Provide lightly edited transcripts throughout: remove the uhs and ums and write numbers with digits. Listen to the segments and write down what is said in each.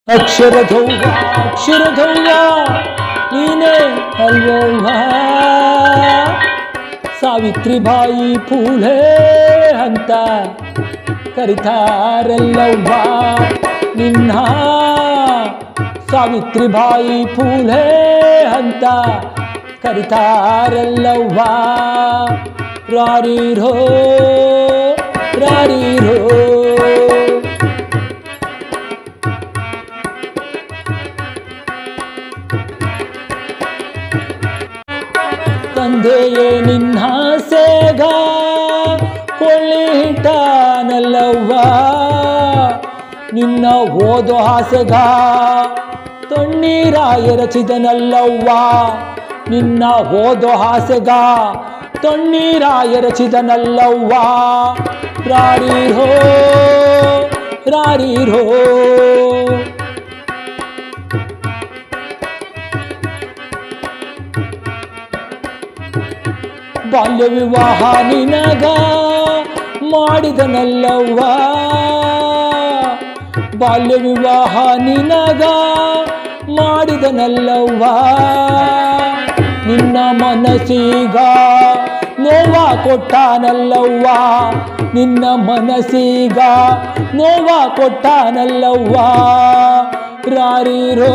ಅಕ್ಷರಧೌವ ಅಕ್ಷರಧೌವ ನೀನೇ ಅಲ್ವವ್ವ ಸಾವಿತ್ರಿಬಾಯಿ ಫೂಲೆ ಅಂತ ಕರಿತಾರಲ್ಲವ್ವ ನಿನ್ನ ಸಾವಿತ್ರಿಬಾಯಿ ಫೂಲೆ ಅಂತ ಕರಿತಾರಲ್ಲವ್ವ ರಾರಿರೋ ರಾರಿರೋ ತಂದೆಯೇ ನಿನ್ನ ಸೇಗ ಕೊಳ್ಳಿಟಾನಲ್ಲವ್ವ ನಿನ್ನ ಓದೋ ಆಸೆಗ ತಣ್ಣೀರಾಯ ರಚಿದನಲ್ಲವ್ವ ನಿನ್ನ ಓದೋ ಆಸೆಗ ತಣ್ಣೀರಾಯ ರಚಿದನಲ್ಲವ್ವ ರಾರಿರೋ ರಾರಿರೋ ಬಾಲ್ಯ ವಿವಾಹ ನಿನಗ ಮಾಡಿದನಲ್ಲವ್ವ ಬಾಲ್ಯ ವಿವಾಹ ನಿನಗ ಮಾಡಿದನಲ್ಲವ್ವ ನಿನ್ನ ಮನಸ್ಸಿಗ ನೋವ ಕೊಟ್ಟಾನಲ್ಲವ್ವ ನಿನ್ನ ಮನಸ್ಸಿಗ ನೋವ ಕೊಟ್ಟಾನಲ್ಲವ್ವ ರಾರಿರೋ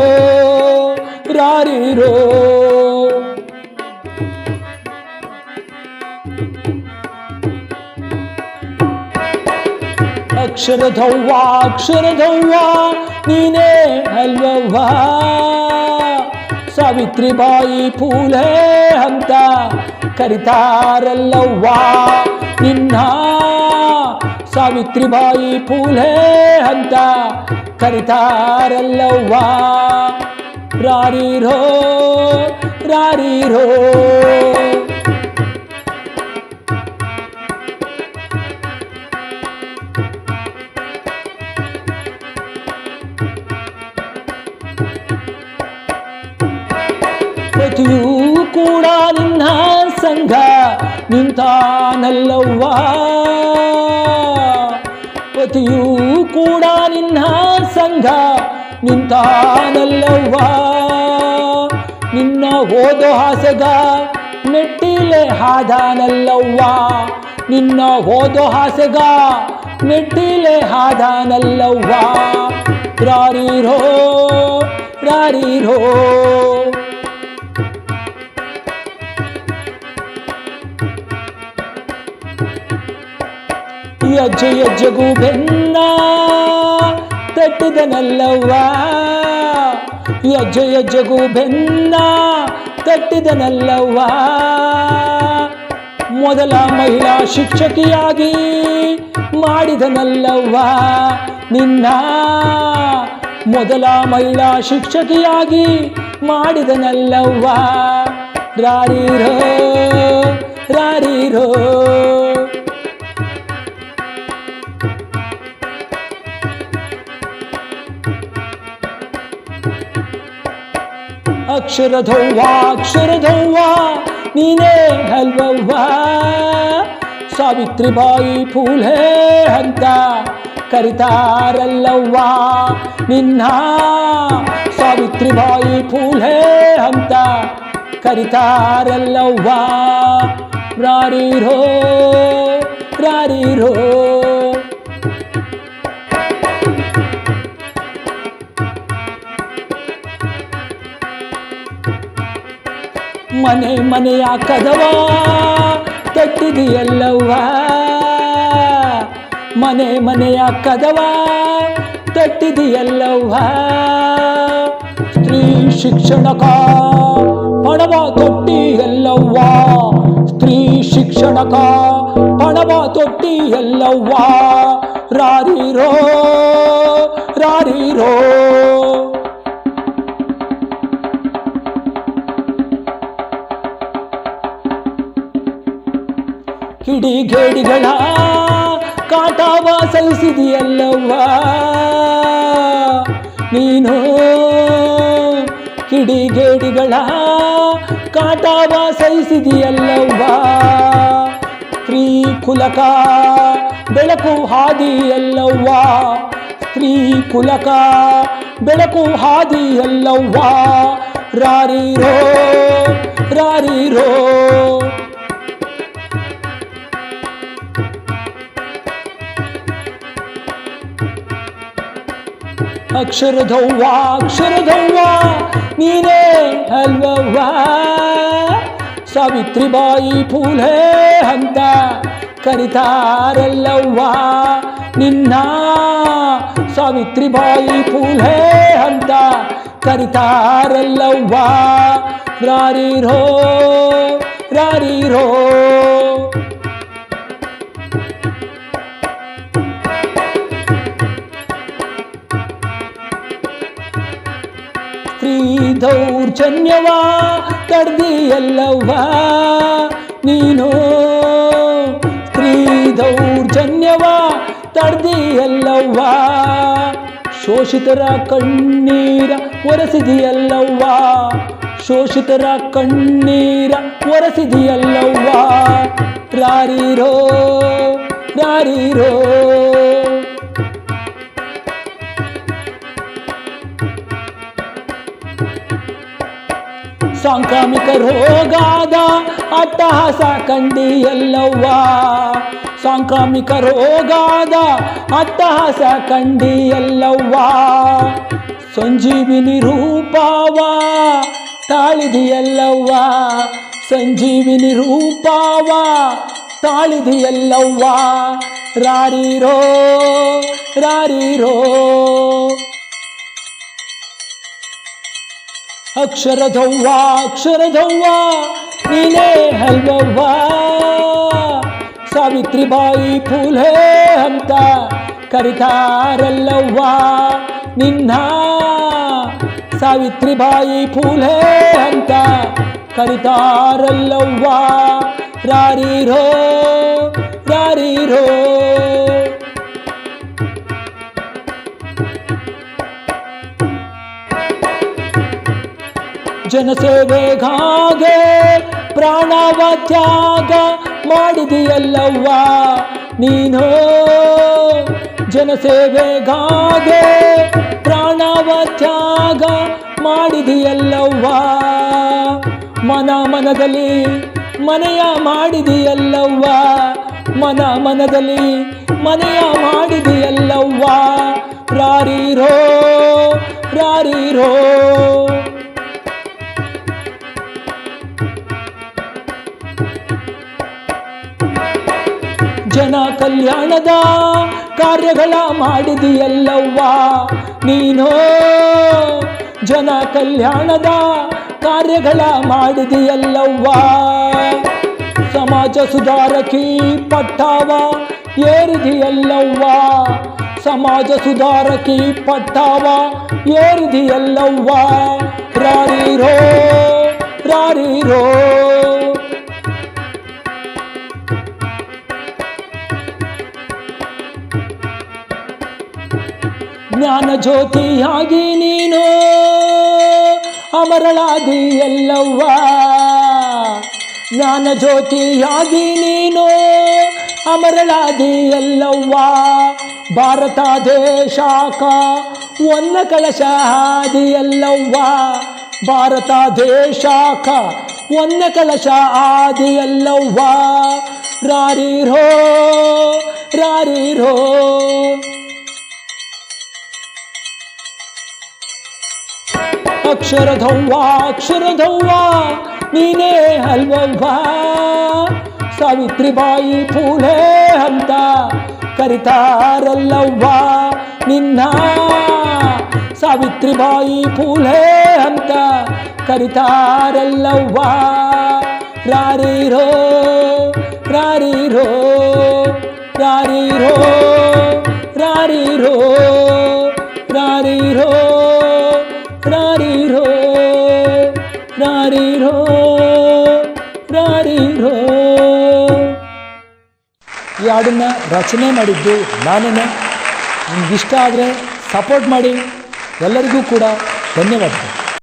ರಾರಿರೋ ಅಕ್ಷರಧೌವ ಅಕ್ಷರಧೌವ ನೀನೇ ಅಲ್ವವ್ವ ಸಾವಿತ್ರಿಬಾಯಿ ಫೂಲೆ ಅಂತ ಕರಿತಾರಲ್ಲವ್ವ ನಿನ್ನ ಸಾವಿತ್ರಿಬಾಯಿ ಫೂಲೆ ಅಂತ ಕರಿತಾರಲ್ಲವ್ವ ರಾರಿರೋ ರಾರಿರೋ ಪತಿಯೂ ಕೂಡ ನಿನ್ನ ಸಂಘ ನಿಂತಾನಲ್ಲವ್ವ ಪತಿಯೂ ಕೂಡ ನಿನ್ನ ಸಂಘ ನಿಂತಾನಲ್ಲವ್ವ ನಿನ್ನ ಓದೋ ಆಸೆಗ ಮೆಟ್ಟಿಲೆ ಹಾದಾನಲ್ಲವ್ವ ನಿನ್ನ ಓದೋ ಆಸೆಗ ಮೆಟ್ಟಿಲೆ ಹಾದಾನಲ್ಲವ್ವ ರಾರಿರೋ ರಾರಿರೋ ಹೆಜ್ಜೆ ಹೆಜ್ಜೆಗೂ ಬೆನ್ನ ತಟ್ಟಿದನಲ್ಲವ್ವ ಹೆಜ್ಜೆ ಹೆಜ್ಜೆಗೂ ಬೆನ್ನ ತಟ್ಟಿದನಲ್ಲವ್ವ ಮೊದಲ ಮಹಿಳಾ ಶಿಕ್ಷಕಿಯಾಗಿ ಮಾಡಿದನಲ್ಲವ್ವ ನಿನ್ನ ಮೊದಲ ಮಹಿಳಾ ಶಿಕ್ಷಕಿಯಾಗಿ ಮಾಡಿದನಲ್ಲವ್ವ ರಾರಿರೋ ರಾರಿರೋ ಅಕ್ಷರಧೌವ ಅಕ್ಷರಧೌವ ನೀನೇ ಅಲ್ವವ್ವ ಸಾವಿತ್ರಿಬಾಯಿ ಫೂಲೆ ಅಂತ ಕರಿತಾರಲ್ಲವ್ವ ನಿನ್ನ ಸಾವಿತ್ರಿಬಾಯಿ ಫೂಲೆ ಅಂತ ಕರಿತಾರಲ್ಲವ್ವ ರಾರಿರೋ ರಾರಿರೋ ಮನೆ ಮನೆಯ ಕದವ ತಟ್ಟಿದೆಯಲ್ಲವ್ವ ಮನೆ ಮನೆಯ ಕದವ ತಟ್ಟಿದೆಯಲ್ಲವ್ವ ಸ್ತ್ರೀ ಶಿಕ್ಷಣಕ ಪಣವ ತೊಟ್ಟಿಯಲ್ಲವ್ವ ಸ್ತ್ರೀ ಶಿಕ್ಷಣಕ ಪಣವ ತೊಟ್ಟಿಯಲ್ಲವ್ವ ರಾರಿರೋ ರಾರಿರೋ ಕಿಡಿಗೇಡಿಗಳ ಕಾಟವ ಸಹಿಸಿದೆಯಲ್ಲವ್ವ ನೀನು ಕಿಡಿಗೇಡಿಗಳ ಕಾಟವ ಸಹಿಸಿದೆಯಲ್ಲವ್ವ ಸ್ತ್ರೀ ಕುಲಕ ಬೆಳಕು ಹಾದಿಯಲ್ಲವ್ವ ಸ್ತ್ರೀ ಕುಲಕ ಬೆಳಕು ಹಾದಿಯಲ್ಲವ್ವ ರಾರಿರೋ ರಾರಿರೋ. ಅಕ್ಷರದವ್ವ ಅಕ್ಷರದವ್ವ ನೀನೇ ಅಲ್ವವ್ವ, ಸಾವಿತ್ರಿಬಾಯಿ ಫೂಲೆ ಅಂತ ಕರಿತಾರಲ್ಲವ್ವ ನಿನ್ನ, ಸಾವಿತ್ರಿಬಾಯಿ ಫೂಲೆ ಅಂತ ಕರಿತಾರಲ್ಲವ್ವ ರಾರಿರೋ ರಾರಿರೋ. ಸ್ತ್ರೀ ದೌರ್ಜನ್ಯವ ತಡೆದಿಯಲ್ಲವ್ವ ನೀನು, ಸ್ತ್ರೀ ದೌರ್ಜನ್ಯವ ತಡೆದಿಯಲ್ಲವ್ವ, ಶೋಷಿತರ ಕಣ್ಣೀರ ಒರೆಸಿದಿಯಲ್ಲವ್ವ, ಶೋಷಿತರ ಕಣ್ಣೀರ ಒರೆಸಿದಿಯಲ್ಲವ್ವ ರಾರಿರೋ ರಾರಿರೋ. ಸಾಂಕ್ರಾಮಿಕ ರೋಗದ ಅಟ್ಟಹಾಸ ಕಂಡಿಯಲ್ಲವ್ವ, ಸಾಂಕ್ರಾಮಿಕ ರೋಗದ ಅಟ್ಟಹಾಸ ಕಂಡಿಯಲ್ಲವ್ವ, ಸಂಜೀವಿನಿ ರೂಪವ ತಾಳಿದಿಯಲ್ಲವ್ವ, ಸಂಜೀವಿನಿ ರೂಪವ ತಾಳಿದಿಯಲ್ಲವ್ವ ರಾರಿರೋ ರಾರಿರೋ. ಅಕ್ಷರದವ್ವ ಅಕ್ಷರದವ್ವ ನೀನೇ ಅಲ್ವವ್ವ, ಸಾವಿತ್ರಿಬಾಯಿ ಫೂಲೆ ಅಂತ ಕರಿತಾರಲ್ಲವ್ವ ನಿನ್ನ, ಸಾವಿತ್ರಿಬಾಯಿ ಫೂಲೆ ಅಂತ ಕರಿತಾರಲ್ಲವ್ವ ರಾರಿರೋ ರಾರಿರೋ. ಜನಸೇವೆಗಾಗೆ ಪ್ರಾಣವ ತ್ಯಾಗ ಮಾಡಿದಿಯಲ್ಲವ್ವ ನೀನು, ಜನಸೇವೆಗಾಗೆ ಪ್ರಾಣವ ತ್ಯಾಗ ಮಾಡಿದಿಯಲ್ಲವ್ವ, ಮನ ಮನದಲ್ಲಿ ಮನೆಯ ಮಾಡಿದಿಯಲ್ಲವ್ವ, ಮನ ಮನದಲ್ಲಿ ಮನೆಯ ಮಾಡಿದಿಯಲ್ಲವ್ವ ರಾರಿರೋ ರಾರಿರೋ. ಜನ ಕಲ್ಯಾಣದ ಕಾರ್ಯಗಳ ಮಾಡಿದಿಯಲ್ಲವ್ವ ನೀನು, ಜನ ಕಲ್ಯಾಣದ ಕಾರ್ಯಗಳ ಮಾಡಿದಿಯಲ್ಲವ್ವ, ಸಮಾಜ ಸುಧಾರಕಿ ಪಟ್ಟವ ಏರಿದಿಯಲ್ಲವ್ವ, ಸಮಾಜ ಸುಧಾರಕಿ ಪಟ್ಟವ ಏರಿದಿಯಲ್ಲವ್ವ ರಾರಿರೋ ರಾರಿರೋ. ಜ್ಞಾನ ಜ್ಯೋತಿಯಾಗಿ ನೀನು ಅಮರಳಾದಿಯಲ್ಲವ್ವ, ಜ್ಞಾನ ಜ್ಯೋತಿಯಾಗಿ ನೀನು ಅಮರಳಾದಿಯಲ್ಲವ್ವ, ಭಾರತ ದೇಶಕ ಒನ್ನ ಕಳಶ ಆದಿಯಲ್ಲವ್ವ, ಭಾರತ ದೇಶಕ ಒನ್ನ ಕಳಶ ಆದಿಯಲ್ಲವ್ವ ರಾರಿರೋ ರಾರಿರೋ. ಅಕ್ಷರದವ್ವ ಅಕ್ಷರದವ್ವ ನೀನೇ ಅಲ್ವವ್ವ, ಸಾವಿತ್ರಿಬಾಯಿ ಫೂಲೆ ಅಂತ ಕರಿತಾರಲ್ಲವ್ವ ನಿನ್ನ, ಸಾವಿತ್ರಿಬಾಯಿ ಫೂಲೆ ಅಂತ ಕರಿತಾರಲ್ಲವ್ವ ರಾರಿರೋ ರಾರಿರೋ ರಾರಿರೋ ರಾರಿರೋ ರಾರಿರೋ ರಾರಿರೋ ರಾರಿರೋ ರಾರಿರೋ. ಈ ಹಾಡನ್ನು ರಚನೆ ಮಾಡಿದ್ದು ನಾನೇ. ನಿಮ್ಗೆ ಇಷ್ಟ ಆದರೆ ಸಪೋರ್ಟ್ ಮಾಡಿ. ಎಲ್ಲರಿಗೂ ಕೂಡ ಧನ್ಯವಾದ.